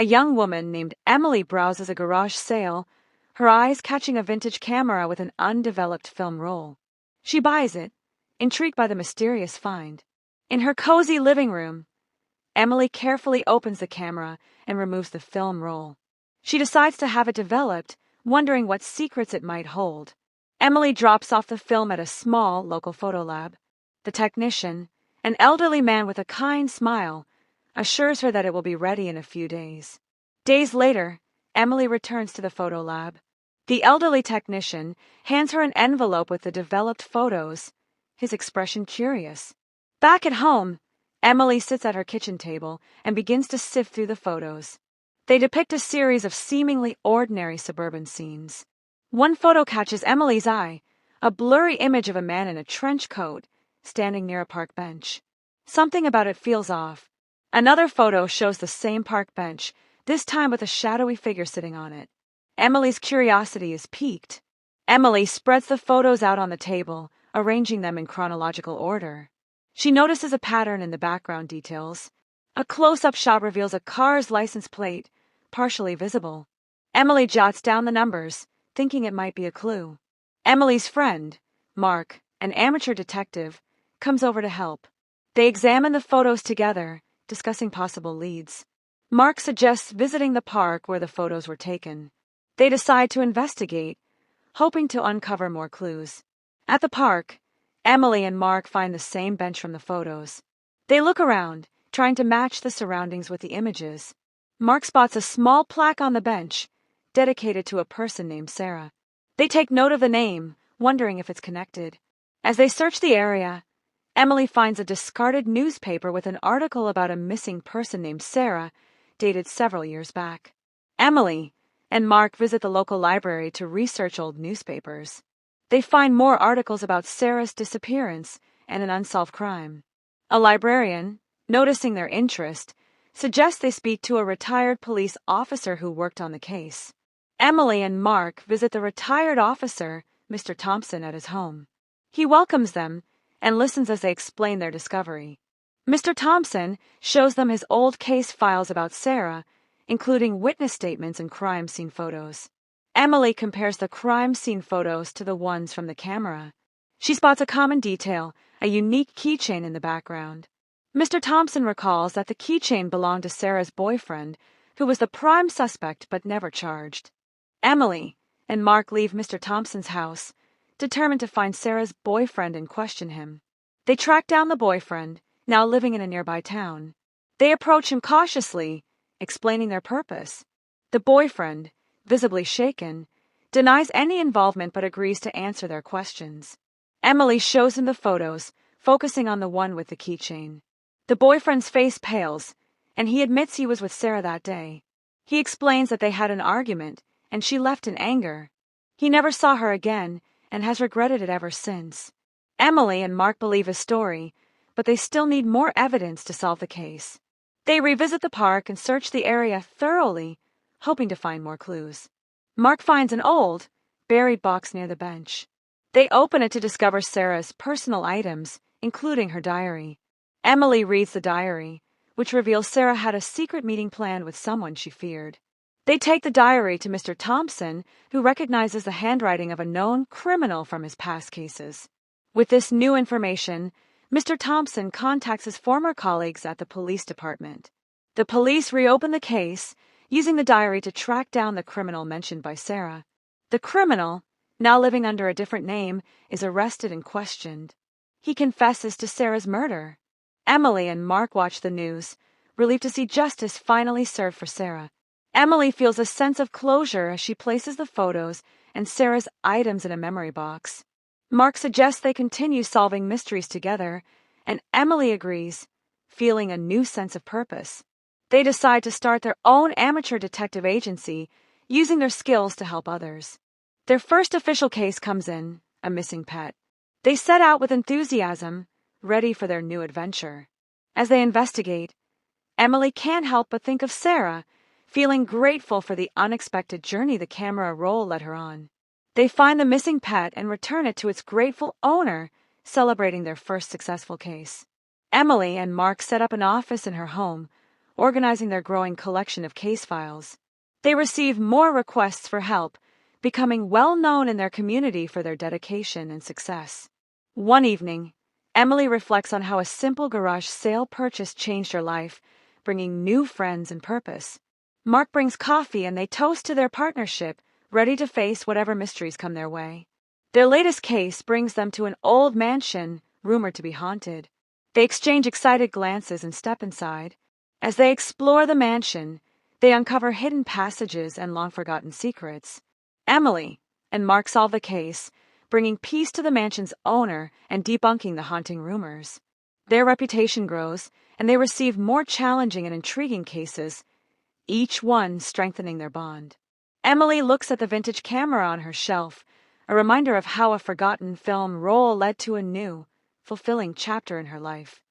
A young woman named Emily browses a garage sale, her eyes catching a vintage camera with an undeveloped film roll. She buys it, intrigued by the mysterious find. In her cozy living room, Emily carefully opens the camera and removes the film roll. She decides to have it developed, wondering what secrets it might hold. Emily drops off the film at a small local photo lab. The technician, an elderly man with a kind smile, assures her that it will be ready in a few days. Days later, Emily returns to the photo lab. The elderly technician hands her an envelope with the developed photos, his expression curious. Back at home, Emily sits at her kitchen table and begins to sift through the photos. They depict a series of seemingly ordinary suburban scenes. One photo catches Emily's eye, a blurry image of a man in a trench coat, standing near a park bench. Something about it feels off. Another photo shows the same park bench, this time with a shadowy figure sitting on it. Emily's curiosity is piqued. Emily spreads the photos out on the table, arranging them in chronological order. She notices a pattern in the background details. A close-up shot reveals a car's license plate, partially visible. Emily jots down the numbers, thinking it might be a clue. Emily's friend, Mark, an amateur detective, comes over to help. They examine the photos together, discussing possible leads. Mark suggests visiting the park where the photos were taken. They decide to investigate, hoping to uncover more clues. At the park, Emily and Mark find the same bench from the photos. They look around, trying to match the surroundings with the images. Mark spots a small plaque on the bench, dedicated to a person named Sarah. They take note of the name, wondering if it's connected. As they search the area, Emily finds a discarded newspaper with an article about a missing person named Sarah, dated several years back. Emily and Mark visit the local library to research old newspapers. They find more articles about Sarah's disappearance and an unsolved crime. A librarian, noticing their interest, suggests they speak to a retired police officer who worked on the case. Emily and Mark visit the retired officer, Mr. Thompson, at his home. He welcomes them and listens as they explain their discovery. Mr. Thompson shows them his old case files about Sarah, including witness statements and crime scene photos. Emily compares the crime scene photos to the ones from the camera. She spots a common detail, a unique keychain in the background. Mr. Thompson recalls that the keychain belonged to Sarah's boyfriend, who was the prime suspect but never charged. Emily and Mark leave Mr. Thompson's house, determined to find Sarah's boyfriend and question him. They track down the boyfriend, now living in a nearby town. They approach him cautiously, explaining their purpose. The boyfriend, visibly shaken, denies any involvement but agrees to answer their questions. Emily shows him the photos, focusing on the one with the keychain. The boyfriend's face pales, and he admits he was with Sarah that day. He explains that they had an argument, and she left in anger. He never saw her again, and has regretted it ever since. Emily and Mark believe his story, but they still need more evidence to solve the case. They revisit the park and search the area thoroughly, hoping to find more clues. Mark finds an old, buried box near the bench. They open it to discover Sarah's personal items, including her diary. Emily reads the diary, which reveals Sarah had a secret meeting planned with someone she feared. They take the diary to Mr. Thompson, who recognizes the handwriting of a known criminal from his past cases. With this new information, Mr. Thompson contacts his former colleagues at the police department. The police reopen the case, using the diary to track down the criminal mentioned by Sarah. The criminal, now living under a different name, is arrested and questioned. He confesses to Sarah's murder. Emily and Mark watch the news, relieved to see justice finally served for Sarah. Emily feels a sense of closure as she places the photos and Sarah's items in a memory box. Mark suggests they continue solving mysteries together, and Emily agrees, feeling a new sense of purpose. They decide to start their own amateur detective agency, using their skills to help others. Their first official case comes in, a missing pet. They set out with enthusiasm, ready for their new adventure. As they investigate, Emily can't help but think of Sarah, feeling grateful for the unexpected journey the camera roll led her on. They find the missing pet and return it to its grateful owner, celebrating their first successful case. Emily and Mark set up an office in her home, organizing their growing collection of case files. They receive more requests for help, becoming well known in their community for their dedication and success. One evening, Emily reflects on how a simple garage sale purchase changed her life, bringing new friends and purpose. Mark brings coffee and they toast to their partnership, ready to face whatever mysteries come their way. Their latest case brings them to an old mansion rumored to be haunted. They exchange excited glances and step inside. As they explore the mansion, they uncover hidden passages and long-forgotten secrets. Emily and Mark solve the case, bringing peace to the mansion's owner and debunking the haunting rumors. Their reputation grows, and they receive more challenging and intriguing cases, each one strengthening their bond. Emily looks at the vintage camera on her shelf, a reminder of how a forgotten film roll led to a new, fulfilling chapter in her life.